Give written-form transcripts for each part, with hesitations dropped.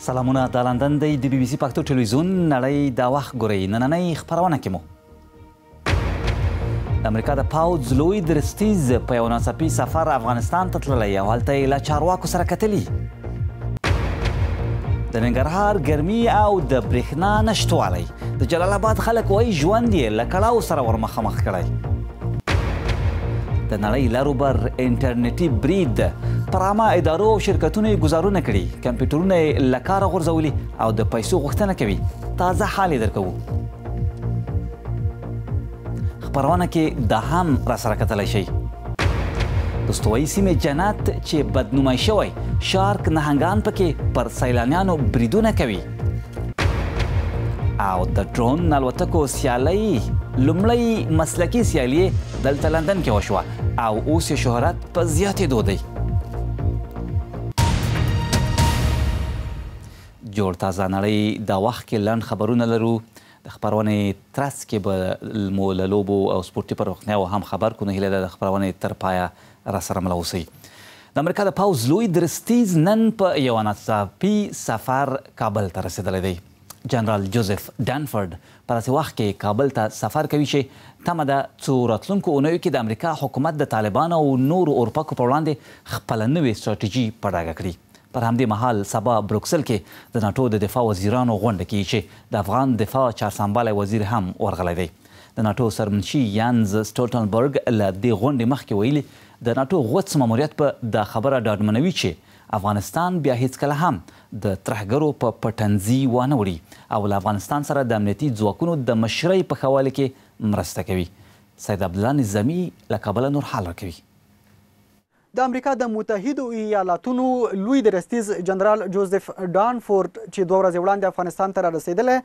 سلامونه د لندن دی د بي بي سي پښتو ټلویزیون نړۍ دا وخت ګورئ. نننۍ خپرونه کې مو د امریکا د پوځ لوی درستیز په یو ناڅاپي سفر افغانستان ته تللی او هلته یې له چارواکو سره کتلي. د ننګرهار ګرمي او د برېښنا نشتوالی د جلال آباد خلک وایي ژوند یې له کړاو سره ورمخامخ کړی. د نړۍ لروبر انټرنیټي برید پر عامه ادارو او شرکتونو یې ګزارونه کړي، کمپیوټرونه یې له کاره غورځولي او د پیسو غوښتنه کوي. تازه حال یې درکوو. خپرونه کې دا هم راسره کتلی شئ. د استوایي سیمې جنت چې بدنومی شوی، شارک نهنګان پکې پر سیلانیانو بریدونه کوي. او د ډرون الوتکو سیالۍ لومړی مسلکي سیالي دلته لندن کې وشوه او اوس یې شهرت په زیاتېدو دی. جوړ تازه نړۍ دا وخت کې لنډ خبرونه لرو. د خپرونې ترڅ کې به مو له لوبو او سپورتي پروښتنیاو هم خبر کړو. نو هیله ده د خپرونې تر پایه راسره مله اوسئ. د امریکا د پوځ لوی درستیز نن په یوه ناڅاپي سفر کابل ته رسېدلی دی. جنرال جوزف ډانفورد په داسې وخت کې کابل ته سفر کوي چې تمه ده څو راتلونکو اونیو کې د امریکا حکومت د طالبانو او نورو اروپاکو پر وړاندې خپله نوې ستراتیژي په ډاګه کړي. پر همدې مهال سبا بروکسل کې د ناټو د دفاع وزیرانو غونډه کیږي چې د افغان دفاع چارسمبالی وزیر هم ورغلی دی. د ناټو سرمنشي یانز سټولټنبرګ له دې غونډې مخکې ویلي د ناټو غوڅ ماموریت په دا خبره ډاډمنوي چې افغانستان بیا هیڅکله هم د ترهګرو په پټنځي وانه وړي او له افغانستان سره د امنیتي ځواکونو د مشرۍ په ښه والي کې مرسته کوي. سید عبدالله نظامي له کابله نور حال راکوي. د امریکا د متحدو ایالاتونو لوی درستیز جنرال جوزف ډانفورد چې 2 ورځې وړاندې افغانستان ته رارسېدلی،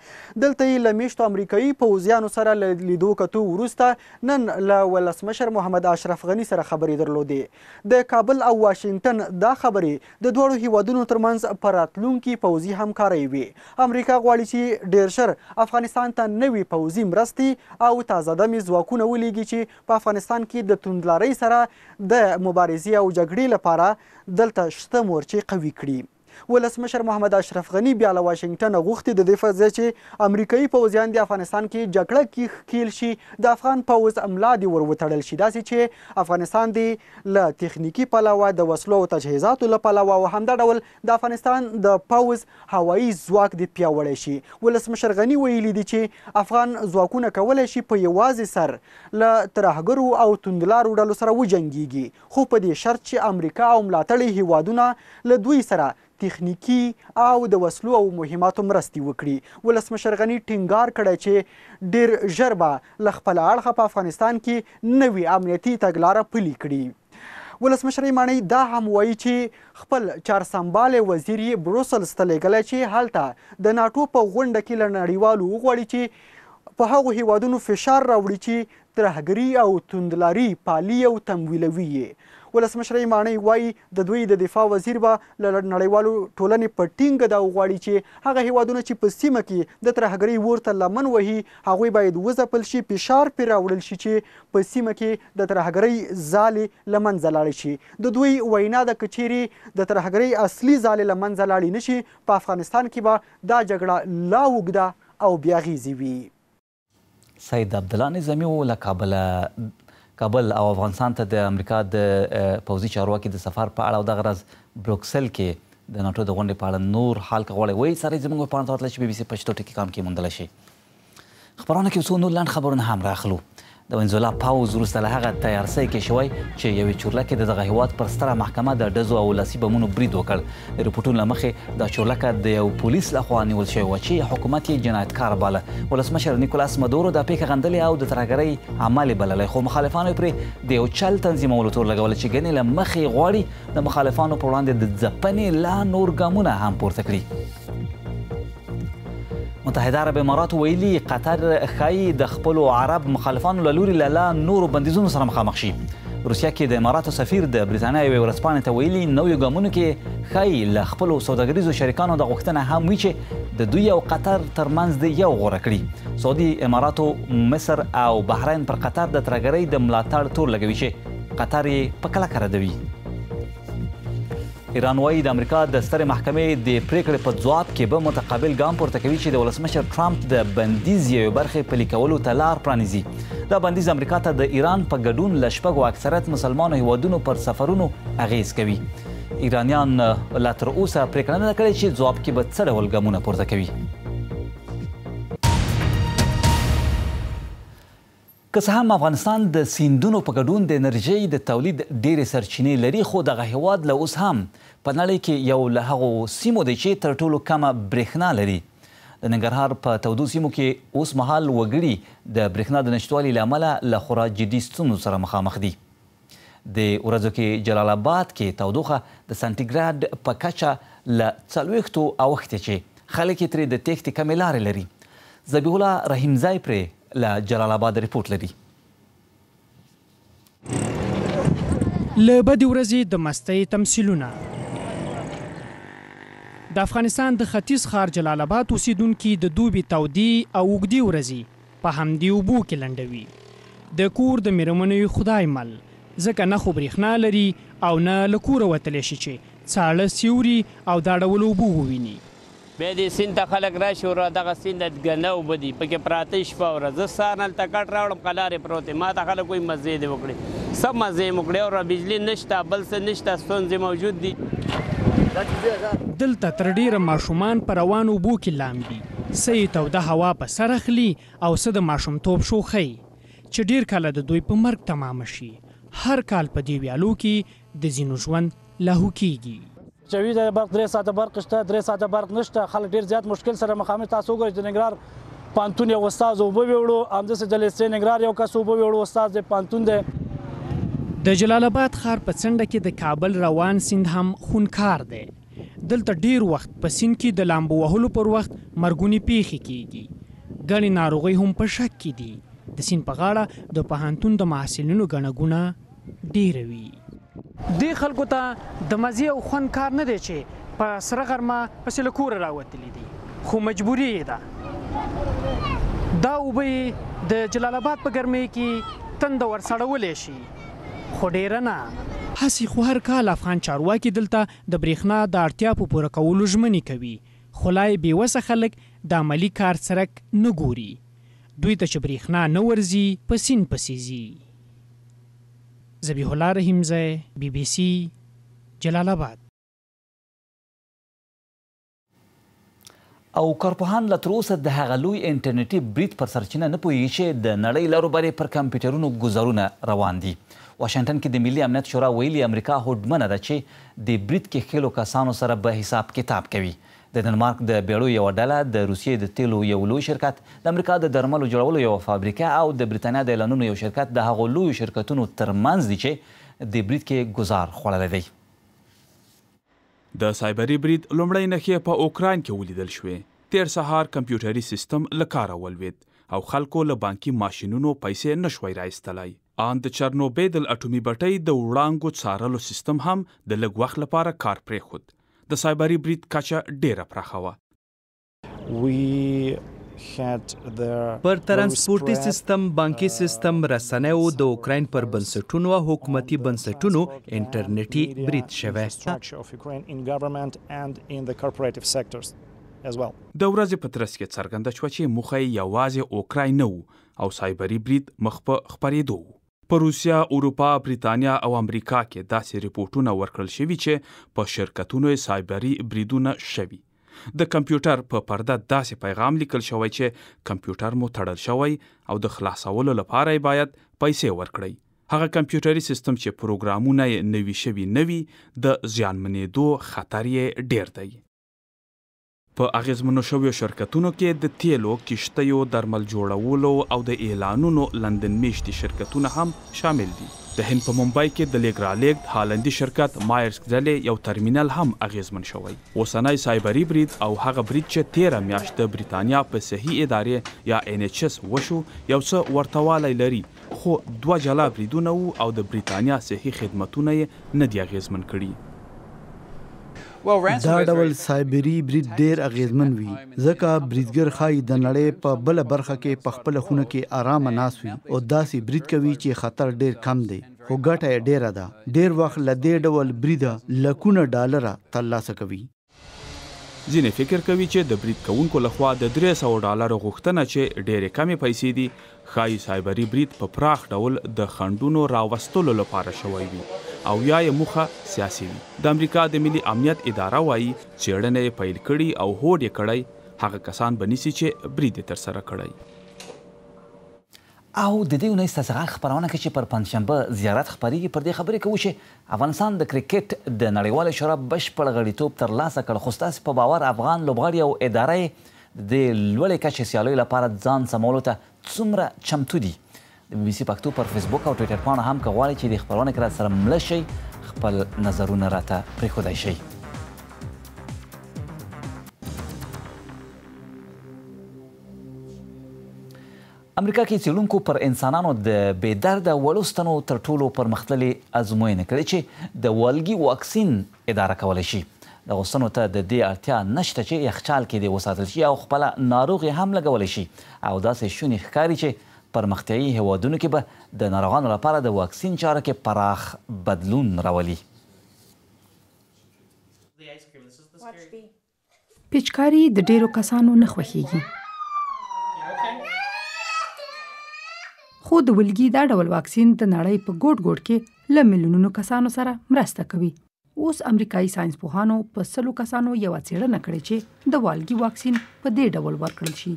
دلته یې له میشتو امریکایي پوځیانو سره له لیدو کتو وروسته نن له ولسمشر محمد اشرف غني سره خبرې درلودې. د کابل او واشنګټن دا خبرې د دواړو هیوادونو ترمنځ په راتلونکي پوځي همکارۍ وي. امریکا غواړي چې ډېر ژر افغانستان ته نوي پوځي مرستې او تازه دمې ځواکونه ولیږي چې په افغانستان کې د توندلارۍ سره د مبارزې او جګړې لپاره دلته شته مورچې قوي کړي. ولسمشر محمد اشرف غني بیا له واشنګټن غوښتي د دې پر ځای چې امریکایي پوځیان د افغانستان کې جګړه کې ښکیل شي، د افغان پوځ ملا دې ور وتړل شي، داسې چې افغانستان دې له تخنیکي پلوه د وسلو او تجهیزاتو له پلوه او همدا ډول د افغانستان د پوځ هوایي ځواک دې پیاوړی شي. ولسمشر غني ویلي دي چې افغان ځواکونه کولی شي په یوازې سر له ترهګرو او توندلارو ډلو سره وجنګیږي، خو په دې شرط چې امریکا او ملاتړي هیوادونه له دوی سره تخنیکي او د وسلو او مهماتو مرستې وکړي. ولسمشر غني ټینګار کړی چې ډېر ژر به له خپله اړخه په افغانستان کې نوې امنیتي تګلاره پلي کړي. ولسمشر ماڼۍ دا هم وایي چې خپل چارسمبالی وزیر یې بروسلز ته لیږلی چې هلته د ناټو په غونډه کې له نړیوالو وغواړي چې په هغو هیوادونو فشار راوړي چې ترهګري او توندلاري پالي او تمویلوي یې. ولسمشر ماڼۍ وایي د دوی د دفاع وزیر به له نړیوالو ټولنې په ټینګه دا وغواړي چې هغه هیوادونه چې په سیمه کې د ترهګرۍ اور ته لمن وهي هغوی باید وځپل شي، فشار پرې راوړل شي چې په سیمه کې د ترهګرۍ ځالې له منځه لاړې شي. د دوی وینا ده که چیرې د ترهګرۍ اصلي ځالې له منځه لاړې نه شي، په افغانستان کې به دا جګړه لا اوږده او بې اغېزې وي. سید عبدالله نظامي له کابل او افغانستان ته د امریکا د پوځي چارواکي د سفر په اړه او دغه ورځ بروکسل کې د ناټو د غونډې په اړه نور حال که غواړئ وایي سره یې زموږ ویبپاڼې ته ورتلئ چې بي بي سي پښتو ټکي کام کې موندلی شئ. خپرونه کې څو نور لنډ خبرونه هم راخلو. د وینزولا پوځ وروسته له هغه تیارسۍ کې شوی چې یوې چورلکې د دغه هیواد پر ستره محکمه د ډزو او لاسي بمونو برید وکړ. د رپورټونو له مخې دا چورلکه د یو پولیس لخوا نیول شوې وه چې حکومت یې جنایتکار باله. ولسمشر نیکولاس مدورو دا پیښه غندلې او د ترهګرۍ عمل یې بللی، خو مخالفانو یې پرې د یو چل تنظیمولو تور لګولی چې ګنې له مخې غواړي د مخالفانو پر وړاندې د ځپنې لا نور ګامونه هم پورته کړي. متحده عرب اماراتو ویلي قطر ښایي د خپلو عرب مخالفانو له لوري له لا نورو بندیزونو سره مخامخ شي. روسیه کې د اماراتو سفیر د برېټانیا یوې ورځپاڼې ته ویلي نویو ګامونو کې ښایي له خپلو سوداګریزو شریکانو د غوښتنه هم وي چې د دوی او قطر ترمنځ د یو غوره کړي. سعودي اماراتو، مصر او بحرین پر قطر د ترهګرۍ د ملاتړ تور لګوي چې قطر یې په کلکه ردوي. ایران وایي د امریکا د سترې محکمې د پریکړې په ځواب کې به متقابل ګام پورته کوي چې د ولسمشر ټرمپ د بندیز یوې برخې پلي کولو ته لار پرانیزي. دا بندیز امریکا ته د ایران په ګډون له شپږو اکثریت مسلمانو هیوادونو پر سفرونو اغیز کوي. ایرانیان لا تر اوسه پریکړه نه ده کړې چې ځواب کې به څه ډول ګامونه پورته کوي. که څه هم افغانستان د سیندونو په ګډون د انرژۍ د تولید ډېرې سرچینې لري، خو دغه هیواد له اوس هم په نړۍ کې یو له هغو سیمو دی چې تر ټولو کمه برېښنا لري. د ننګرهار په تودو سیمو کې اوس مهال وګړي د برېښنا د نشتوالي له امله له خورا جدي ستونزو سره مخامخ دي. د ورځو کې جلال آباد کې تودوخه د سانتیګراډ په کچه له 40 اوښتې چې خلک یې ترې د تېښتې کمې لارې لري. ذبیح الله رحیمزی پرې له جلال آباد ریپورت لري. له بدې ورځې د مستۍ تمثیلونه. د افغانستان د ختیځ ښار جلال آباد اوسیدونکي د دوبي تودې او اوږدې ورځې په همدې اوبو کې لنډوي. د کور د مېرمنو خدای مل، ځکه نه خو برېښنا لري او نه له کوره وتلی شي چې څاړه سیوري او دا ډول اوبه وویني. بیا دې سیند ته خلک راشي او دغه سیند ګنده اوبه دي، پکې پراته شپه ورځ. زه سهار هلته کټ راوړم قلارې پروتې، ما ته خلک وایي مزې دې وکړې. څه مزې مې وکړې او بجلي نشته، بل څه نشته، ستونزې موجود دي. دلته تر ډیره ماشومان په روانو اوبو کې لامبي، څه یې توده هوا په سر اخلي او څه د ماشومتوب شوخۍ چې ډیر کله د دوی په مرګ تمامه شي. هر کال په دې ویالو کې د ځینو ژوند لاهو کیږي. چوي د برق 3 ساعته برق شته، 3 ساعته برق نشته. خلک ډیر زیات مشکل سره مخامخ. تاسو وګورئ د ننګرهار پانتون یو استاد اوبه ویوړو، همداسې د لیسې ننګرهار یو کس اوبه ویوړو، استاد د پانتون دی. د جلال آباد ښار په څنډه کې د کابل روان سیند هم خونکار دی. دلته ډیر وخت په سیند کې د لامبو وهلو پر وخت مرګونې پیښې کیږي. ګڼې ناروغۍ هم په شک کې دي. د سیند په غاړه د پوهنتون د محصلینو ګڼه ګوڼه ډیره وي. دې خلکو ته د مزې او خوند کار نه دی چې په سره غرمه پسې له کوره راوتلي دي، خو مجبوري یې ده. دا اوبه د جلال آباد په ګرمۍ کې تنده ورسړولی شي، خو ډیره نه. هسې خو هر کال افغان چارواکي دلته د برېښنا د اړتیا په پوره کولو ژمنې کوي، خو لا یې بېوسه خلک د عملي کار سرک نه ګوري. دوی ته چې برېښنا نه ورځي په سیند پسې ځي. ذبیح الله رحیمزی، BBC جلال آباد. او کارپوهان لا تر اوسه د هغه لوی انټرنیټي برید پر سرچینه نه پوهېږي چې د نړۍ لارو برې پر کمپیوټرونو ګزارونه روان دي. واشنګټن کې د ملي امنیت شورا ویلي امریکا هوډمنه ده چې د برید کې ښکېلو کسانو سره به حساب کتاب کوي. د ډنمارک د بیړیو یوه ډله، د روسیې د تیلو یو لوی شرکت، د امریکا د درملو جوړولو یوه فابریکه او د برېټانیا د اعلانونو یو شرکت د هغو لویو شرکتونو ترمنځ دي چې د برید کې ګزار خوړلی دی. د سایبري برید لومړۍ نښې په اوکراین کې ولیدل شوې. تیر سهار کمپیوټري سیستم له کاره ولوېد او خلکو له بانکي ماشینونو پیسې نشوی راایستلی. ان د چرنوبیل اټومي بټۍ د وړانګو څارلو سیستم هم د لږ وخت لپاره کار پرېښود. د سایبري برید کچه ډیره پراخه وه. پر ترانسپورټي سیستم، بانکي سیستم، رسنیو، د اوکراین پر بنسټونو او حکومتي بنسټونو انټرنیټي برید شوی. د ورځې په ترڅ کې څرګنده شوه چې موخه یې یوازې اوکراین نه و او سایبري برید مخ په خپرېدو و. په روسیا، اروپا، بریتانیا او امریکا کې داسې ریپورټونه ورکړل شوي چې په شرکتونو یې سایبري بریدونه شوي. د کمپیوټر په پرده داسې پیغام لیکل شوی چې کمپیوټر مو تړل شوی او د خلاصولو لپاره یې باید پیسې ورکړئ. هغه کمپیوټري سیستم چې پروګرامونه یې نوي شوي نه وي، د زیانمنېدو خطر یې ډیر دی. په اغیزمنو شویو شرکتونو کې د تیلو، کښتیو، درمل جوړولو او د اعلانونو لندن میشتي شرکتونه هم شامل دي. د هند په ممبئی کې د لیږ رالېږد هالندي شرکت مایرس ګزلې یو ترمینل هم اغیزمن شوی. اوسنی سایبري برید او هغه برید چې تیره میاشت د بریتانیا په صحي ادارې یا NHS وشو یو څه ورتهوالی لري، خو 2 جلا بریدونه وو او د بریتانیا صحي خدمتونه یې نه دي اغیزمن کړي. دا ډول سایبري برید ډیر اغیزمن وي ځکه بریدګر ښایي د نړۍ په بله برخه کې په خپله خونه کې آرامه ناست وي او داسې برید کوي چې خطر ډیر کم دی خو ګټه یې ډیره ده. ډیر وخت له دې ډول بریده لکونه ډالره ترلاسه کوي. ځینې فکر کوي چې د برید کوونکو لخوا د $300 غوښتنه چې ډېرې کمې پیسې دي ښایي سایبري برید په پراخ ډول د خنډونو راوستلو لپاره شوی وي او یا یې موخه سیاسي وي. د امریکا د ملي امنیت اداره وایي څېړنه یې پیل کړي او هوډ یې کړی هغه کسان به نیسي چې برید یې ترسره کړی. او د دې اونۍ ستاسو غږ خپرونه کې چې پر پنجشنبه زیارت خپرېږي پر دې خبرې کوو چې افغانستان د کرکټ د نړیوالې شورا بشپړ غړیتوب ترلاسه کړ خو ستاسې په باور افغان لوبغاړي او اداره یې د لوړې کچې سیالیو لپاره ځان سمولو ته څومره چمتو دي؟ د بي بي سي پښتو پر فیسبوک او ټویټر پاڼه هم که غواړئ چې د خپرونې کې راسره مله شئ خپل نظرونه راته پرېښودی شئ. امریکا کې څېړونکو پر انسانانو د بې درده وړو ستنو تر ټولو پرمختللې ازموینې کړې چې د والګي واکسین اداره کولی شي. دغو ستنو ته د دې اړتیا نشته چې یخچال کې دې وساتل شي او خپله ناروغ هم لګولی شي او داسې شونې ښکاري چې پرمختیایي هیوادونو کې به د ناروغانو لپاره د واکسین چاره کې پراخ بدلون راولي. پیچکاري د ډیرو کسانو نه خوښیږي خو د ولګي دا ډول واکسین د نړۍ په ګوټ ګوټ کې له میلیونونو کسانو سره مرسته کوي. اوس امریکایي ساينس پوهانو په 100 کسانو یوه څېړنه کړې چې د والګي واکسین په دې ډول ورکړل شي.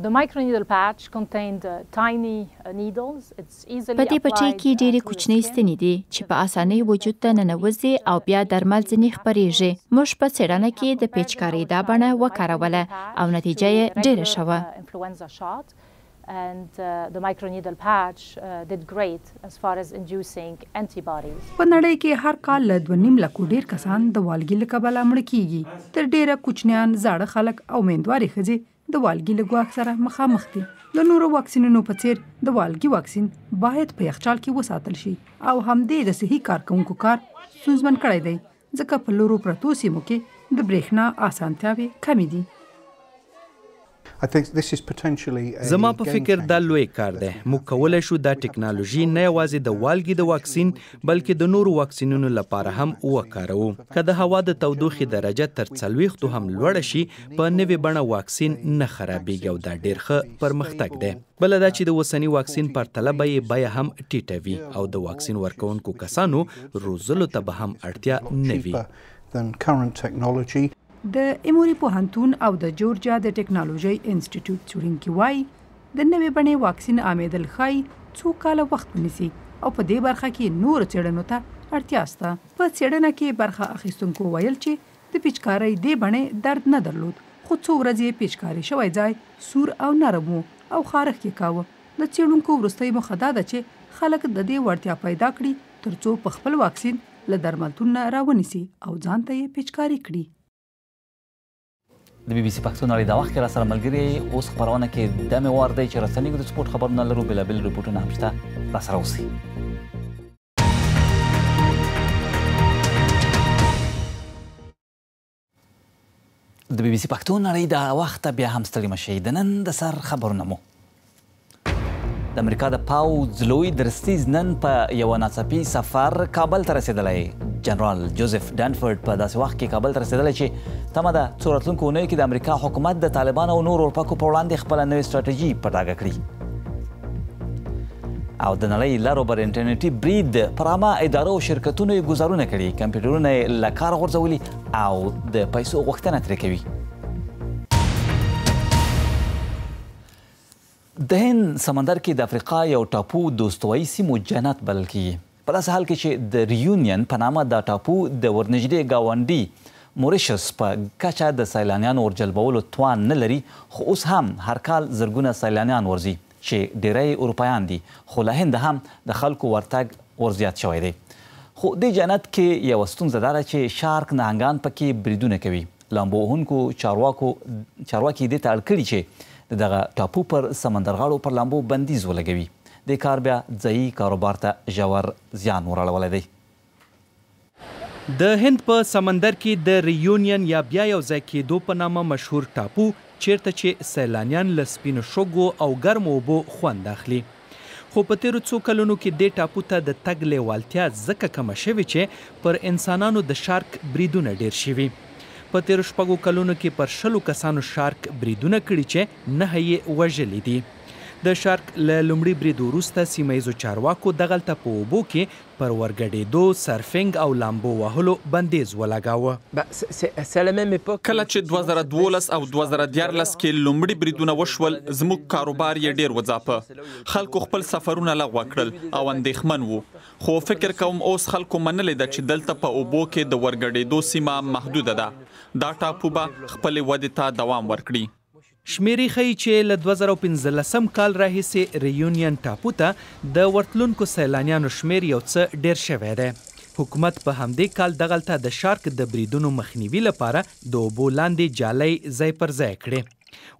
The microneedle patch contained tiny needles. It's easily په دې پټۍ کې ډېرې کوچنۍ ستنې دي چې په اسانۍ وجود ته ننوځي او بیا درمل ځینې خپرېږي. موږ په څېړنه کې د پیچکارۍ دا بڼه وکاروله او نتیجه یې ډېره ښه وه. And the microneedle patch did great as far as inducing antibodies. په نړۍ کې هر کال له 2.5 لکو ډېر کسان د والګي له کبله مړه کیږي. تر ډېره کوچنیان، زاړه خلک او میندوارې ښځې د والګي له ګواښ سره مخامخ دي. د نورو واکسینونو په څیر د والګي واکسین باید په یخچال کې وساتل شي او همدې د صحي کارکوونکو کار ستونزمن کړی دی ځکه په لرو پرتو سیمو کې د برېښنا اسانتیاوې کمې دي. زما په فکر دا لوی کار دی. موږ کولی شو دا ټکنالوژي نه یوازې د والګي د واکسین بلکې د نورو واکسینونو لپاره هم وکاروو. که د هوا د تودوخې درجه تر 40 هم لوړه شي په نوې بڼه واکسین نه خرابېږي او دا ډېر ښه پرمختګ دی. بله دا چې د اوسني واکسین پرتله به یې بیه هم ټیټه وي او د واکسین ورکوونکو کسانو روزلو ته به هم اړتیا نه وي. د ایموري پوهنتون او د جورجیا د ټکنالوژۍ انسټیټیوټ څېړونکي وایي د نوې بڼې واکسین عامېدل ښایي څو کاله وخت ونیسي او په دې برخه کې نورو څېړنو ته اړتیا شته. په څېړنه کې برخه اخیستونکو ویل چې د پیچکارۍ دې بڼې درد نه درلود خو څو ورځې پیچکاري شوی ځای سور او نرم و او خارښ یې کاوه. د څېړونکو وروستۍ موخه دا ده چې خلک د دې وړتیا پیدا کړي تر څو په خپل واکسین له درملتون نه راونیسي او ځان ته یې پیچکاري کړي. د بي بي سي پښتو نړۍ دا وخت کې راسره ملګري اوس خپرونه کې د محور دی چې رسنیو د سپورټ خبرونه لرو بېلابېل رپورټونه هم شته راسره اوسئ. د بي بي سي پښتو نړۍ دا وخت بیا هم ستړي مه شئ. د نن د سر خبرونه مو د امریکا د پاوځ لوی درستیز نن په یوه ناڅاپي سفر کابل ته رسېدلی. جنرال جوزف ډانفورد په داسې وخت کې کابل ته رسېدلی چې تمه ده څو راتلونکو اونیو کې د امریکا حکومت د طالبانو او نورو اروپاکو په وړاندې خپله نوې سټراټیژي په ډاګه کړي. او د نړۍ لارو بر انټرنیټي برید پر عامه ادارو او شرکتونو یې ګزارونه کړي، کمپیوټرونه یې له کاره غورځولي او د پیسو غوښتنه ترې کوي. د هند سمندر کې د افریقا یو ټاپو د استوایي سیمو جنت بلل کیږي. په داسې حال کې چې د ریونین په نامه دا ټاپو د ورنږدې ګاونډي موریشس په کچه د سیلانیانو ورجلبولو توان نه لري، خو اوس هم هر کال زرګونه سیلانیان ورځي چې ډیری اروپایان دي، خو له هنده هم د خلکو ورتګ ورزیات شوی دی. خو دې جنت کې یوه ستونزه دا ده چې شارک نهنګان پکې بریدونه کوي لامبو وهونکو چارواکي دې ته اړ کړي چې د دغه ټاپو پر سمندرغاړو پر لامبو بندیز ولګوي. دې کار بیا ځایي کاروبار ته ژور زیان وراړولی دی. د هند په سمندر کې د ریونین یا بیا یو ځای کېدو په نامه مشهور ټاپو چیرته چې سیلانیان له سپینو شګو او ګرمو اوبو خوند اخلي. خو په تیرو څو کلونو کې دې ټاپو ته د تګ لیوالتیا ځکه کمه شوې چې پر انسانانو د شارک بریدونه ډیر شوي. په تیرو 6 کلونو کې پر 10 کسانو شارک بریدونه کړي چې 9 یې وژلي دي. د شارک له لومړي برید وروسته سیمه ییزو چارواکو دغلته په اوبو کې پر ورګډېدو، سرفنګ او لامبو وهلو بندیز ولګاوه. کله چې 2012 او 2014 کې لومړي بریدونه وشول، زموږ کاروبار یې ډیر وځاپه. خلکو خپل سفرونه لغوه کړل او اندېښمن وو. خو فکر کوم اوس خلکو منلې ده چې دلته په اوبو کې د ورګډېدو سیمه محدوده ده. دا ټاپو به خپلې ودې ته دوام ورکړي. شمیرې ښیي چې له 2015 کال راهیسې ریونین ټاپو ته د ورتلونکو سیلانیانو شمیر یو څه ډیر شوی دی. حکومت په همدې کال دغلته د شارک د بریدونو مخنیوي لپاره د اوبو لاندې جالۍ ځای پر ځای کړې.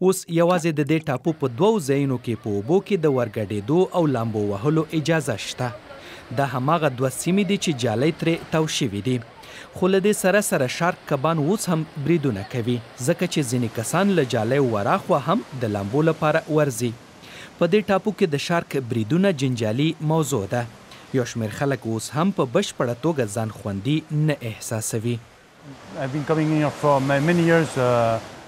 اوس یوازې د دې ټاپو په 2 ځایونو کې په اوبو کې د ورګډېدو او لامبو وهلو اجازه شته. دا هماغه 2 سیمې دي چې جالۍ ترې تاو شوي دي. خو له دې سره شارک کبان اوس هم بریدونه کوي، ځکه چې ځینې کسان له جالۍ وراخوا هم د لامبو لپاره ورځي. په دې ټاپو کې د شارک بریدونه جنجالي موضوع ده. یو شمېر خلک اوس هم په بشپړه توګه ځان خوندي نه احساسوي.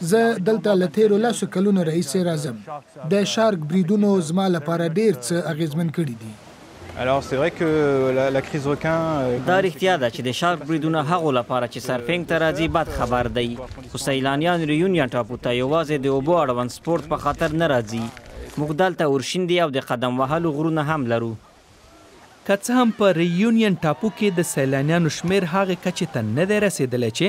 زه دلته له تیرو 10 کلونو راهیسې راځم. د شارک بریدونو زما لپاره ډیر څه اغیزمن کړي دي. Alors c'est vrai que la crise requin دا رښتیا ده چې د شارک بریدونه هغو لپاره چې سرفنګ ته راځي بد خبر دی. خو سیلانیان ریونین ټاپو ته یوازې د اوبو اړوند سپورت په خاطر نه راځي. موږ دلته اورشیندې او د قدم وهلو غرونه هم لرو. که څه هم په ریونین ټاپو کې د سیلانیانو شمیر هغې کچې ته نه دی رسېدلی چې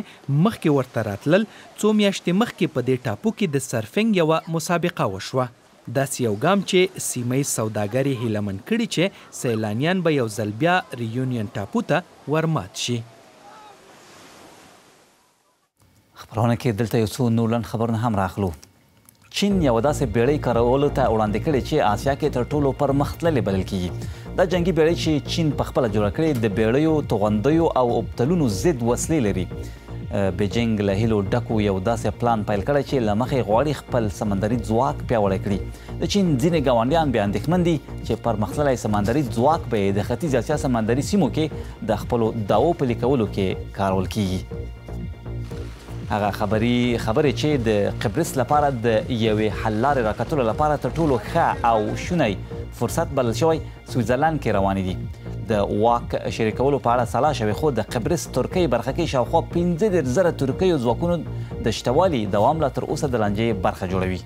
مخکې ورته راتلل. څو میاشتې مخکې په دې ټاپو کې د سرفنګ یوه مسابقه وشوه. داسې یو ګام چې سیمه ییز سوداګر یې هیله مند کړي چې سیلانیان به یو ځل بیا ریونین ټاپو ته ورمات شي. خبرونه کې دلته یو څو نور لنډ خبرونه هم راخلو. چین یوه داسې بیړۍ کارولو ته وړاندې کړې چې آسیا کې تر ټولو پرمختللې بلل کیږي. دا جنګي بیړۍ چې چین پخپله جوړه کړې د بیړیو، توغندیو او اوبتلونو ضد وسلې لري. بیجینګ له هیلو ډکو یو داسې پلان پیل کړی چې له مخې غواړي خپل سمندري ځواک پیاوړی کړي. د چین ځینې ګاونډیان بیا اندېښمن دي چې پرمختللی سمندري ځواک به یې د ختیځ اسیا سمندري سیمو کې د خپلو دعوو پلي کولو کې کارول کیږي. هغه خبرې چې د قبرس لپاره د یوې حل لارې راکتلو لپاره تر ټولو ښه او شونی فرصت بلل شوی سویټزرلند کې روانې دي. د واک شریکولو په اړه سلا شوې، خو د قبرس ترکۍ برخه کې شاوخوا 15,000 ترکیو ځواکونو د شتوالي دوام لا تر اوسه د لانجې برخه جوړوي.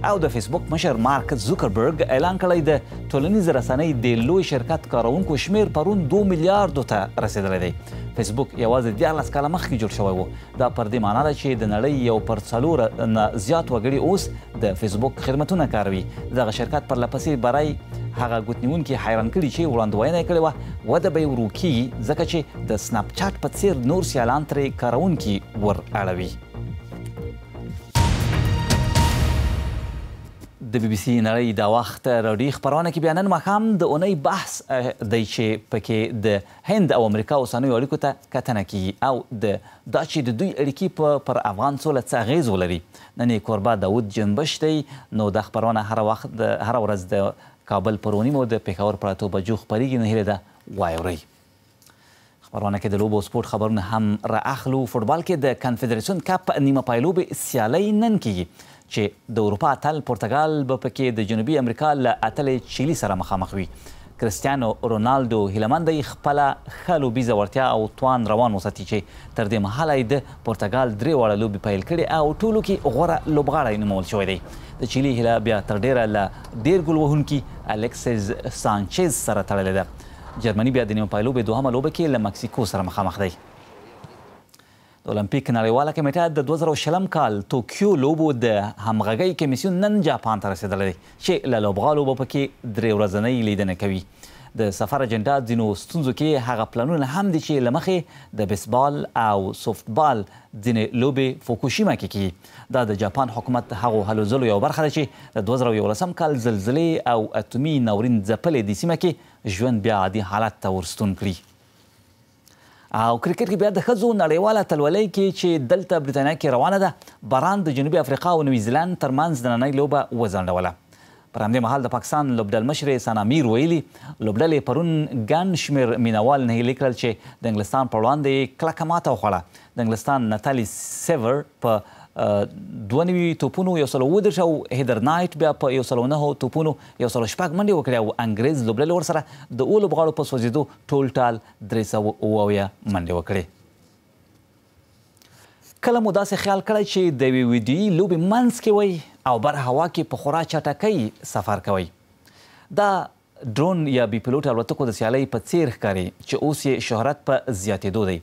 او د فیسبوک مشر مارک زوکربرګ اعلان کړی د ټولنیز رسنۍ د لوی شرکت کارونکو شمیر پرون 2 میلیارډو ته رسیدلی دی. فیسبوک یوازې 14 کاله مخکې جوړ شوی و. دا پر دې معنا ده چې د نړۍ یو پر 4 نه زیات وګړي اوس د فیسبوک خدمتونه کاروي. دغه شرکت پر لپسې برای هغه ګوتنیونکي حیران کړي چې وړاندوینه یې کړې وه وده به یې ورو کیږي، ځکه چې د سناپ چاټ په څیر نور سیالان ترې کاروونکي ور اړوي. د بي بي سي نړۍ دا وخت راډیو خپرونه کې بیا نن ماښام د اونۍ بحث دی چې پکې د هند او امریکا اوسنیو اړیکو ته کتنه کیږي او دا چې د دوی اړیکې پر افغان سوله څه اغیز ولري. نن یې کوربه داود جنبش دی. نو دا خپرونه هره ورځ د کابل پر 9 او د پېښور پر 8 بجو خپریږي. نو هیله ده واورئ. خبرونه کې د لوبو او سپورټ خبرونه هم را اخلو. فوټبال کې د کنفدراسیون کپ نیمه پایلوبې سیالۍ نن کیږي چې د اروپا اتل پرتګال به پکې د جنوبي امریکا له اتلې چیلي سره مخامخ وي. کرستیانو رونالډو هیلهمند دی خپله ښه لوبیزه وړتیا او توان روان وساتي چې تر دې مهاله یې د پرتګال 3 واړه لوبې پیل کړي او ټولو کې غوره لوبغاړی نومول شوی دی. د چیلي هیله بیا تر ډیره له ډیر ګول وهونکي الکسیز سانچز سره تړلې ده. جرمني بیا د نیمه پایلوبې دوهمه لوبه کې له مکسیکو سره مخامخ دی. د اولمپیک نړیواله کمیټه د 2020 کال توکیو لوبو د همغږۍ کمیسیون نن جاپان ته رسېدلی دی چې له لوبغالو به پکې 3 ورځنۍ لیدنه کوي. د سفر اجنډا ځینو ستونزو کې هغه پلانونه هم دي چې له مخې د بیسبال او سوفټبال ځینې لوبې فوکوشیما کې کیږي. دا د جاپان حکومت د هغو هلو ځلو یوه برخه ده چې د 2011 کال زلزلې او اتومي ناورین ځپلې دې سیمه کې ژوند بیا عادي حالت ته ورستون کړي. او کرکټ کې بیا د ښځو نړیواله اتلولۍ کې چې دلته برېټانیا کې روانه ده، باران د جنوبي افریقا او نیوزیلند ترمنځ نننۍ لوبه وځنډوله. پر همدې مهال د پاکستان لوبډل مشرې سانا میر ویلي لوبډلې پرون ګڼ شمېر مینوال نهیلي کړل چې د انګلستان پر وړاندې کلکه ماته وخوړه. د انګلستان نتالي سیور په 92 توپونو 130 او هیدر نایټ بیا په 109 توپونو 106 منډې وکړې او انګریز لوبډلې ورسره د 10 لوبغاړو په سوځېدو ټول ټال 370 منډې وکړې. کله مو داسې خیال کړی چې د یوې ویډیویي لوبې منځ کې وئ او بر هوا کې په خورا چټکۍ سفر کوئ؟ دا ډرون یا بي پیلوټ الوتکو د سیالۍ په څیر ښکاري چې اوس یې شهرت په زیاتېدو دی.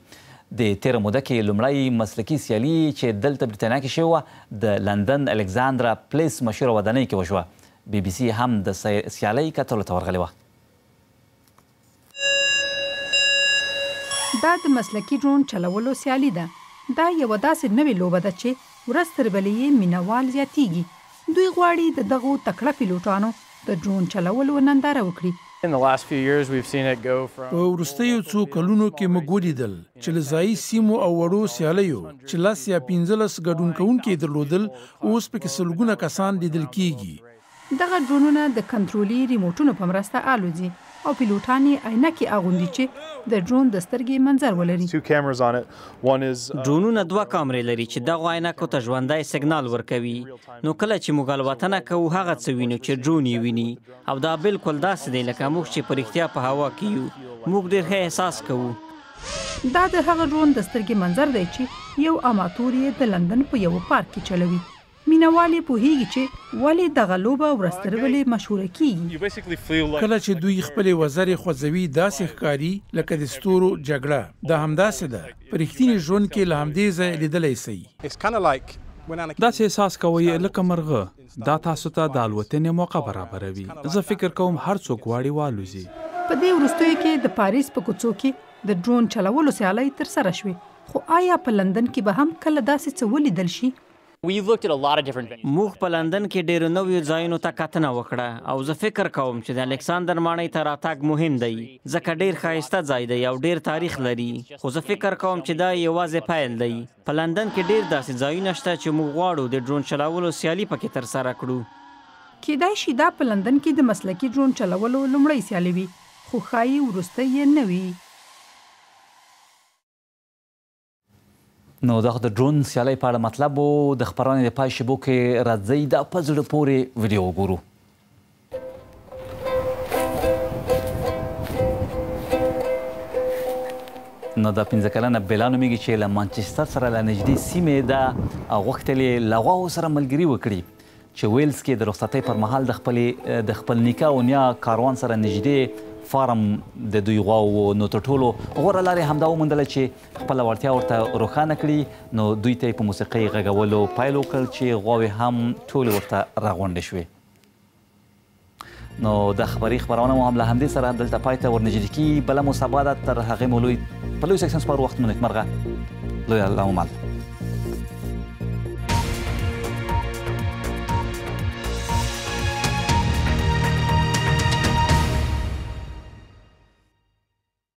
د تیره موده کې لومړی مسلکي سیالي چې دلته برېټانیا کې شوې وه د لندن الکساندرا پلیس مشهوره ودانۍ کې وشوه. بي بي سي هم د سیالۍ کتلو ته ورغلې وه. دا د مسلکي ډرون چلولو سیالي ده. دا یوه داسې نوې لوبه ده چې ورځ تر بلې یې مینوال زیاتیږي. دوی غواړي د دغو تکړه پیلوټانو د ډرون چلولو ننداره وکړي. په وروستیو څو کلونو کې موږ ولیدل چې له ځایي سیمو او وړو سیالیو چې 10 یا 15 ګډون کوونکي درلودل اوس پکې سلګونه کسان لیدل کیږي. دغه ډرونونه د کنټرولي ریموټونو په مرسته الوځي او پیلوټان یې عینکې اغوندي چې د ډرون د سترګې منظر ولري. ډرونونه 2 کامرې لري چې دغو عینکو ته ژوندی سیګنال ورکوي. نو کله چې موږ الوتنه کوو هغه څه وینو چې ډرون یې ویني او دا بالکل داسې دی لکه موږ چې په رښتیا په هوا کې یو. موږ ډېر ښه احساس کوو. دا د هغه ډرون د سترګې منظر دی چې یو اماتور یې د لندن په یوه پارک کې چلوي. مینوال یې پوهیږي چې ولې دغه لوبه ورځ تر بلې مشهوره کیږي. کله چې دوی خپلې وزرې خوځوي داسې ښکاري لکه د ستورو جګړه. دا همداسې ده. په رښتیني ژوند کې له همدې ځایه لیدلی سئ. داسې احساس کوئ لکه مرغه. دا تاسو ته د الوتنې موقع برابروي. زه فکر کوم هر څوک غواړي والوځي. په دې وروستیو کې د پاریس په کوڅو کې د ډرون چلولو سیالۍ ترسره شوې. خو آیا په لندن کې به هم کله داسې څه ولیدل شي؟ موږ په لندن کې ډېرو نویو ځایونو ته کتنه وکړه او زه فکر کوم چې د الکساندر ماڼۍ ته راتګ مهم دی ځکه ډېر ښایسته ځای دی او ډېر تاریخ لري. خو زه فکر کوم چې دا یوازې پیل دی. په لندن کې ډېر داسې ځایونه شته چې موږ غواړو د ډرون چلولو سیالي پکې ترسره کړو. کیدای شي دا په لندن کې د مسلکي ډرون چلولو لومړی سیالي وي، خو ښایي وروسته یې نه وي. نو دا د ډرون سیالۍ په اړه مطلب و. د خپرونې د پای شیبو کې راځئ دا په زړه پورې ویډیو وګورو. نو دا 15 کلنه بیلا نومیږي چې له مانچسټر سره له نږدې سیمې ده غوښتلې له غواوو سره ملګري وکړي چې ویلز کې د رخصتۍ پر مهال د خپل نیکه او نیا کاروان سره نږدې فارم د دوی غواوو. نو تر ټولو غوره لارې همدا وموندله چې خپله وړتیا ورته روښانه کړي. نو دوی ته یې په موسیقۍ غږولو پیل وکړ چې غواوې هم ټولې ورته راغونډې شوې. نو د خبري خبرونه مو هم له همدې سره دلته پای ته ورنږدې کیږي. بله مو سبا ده. تر هغې مو په لوی سیکشن سپارو وخت مو نیکمرغه. لوی الله مو مل.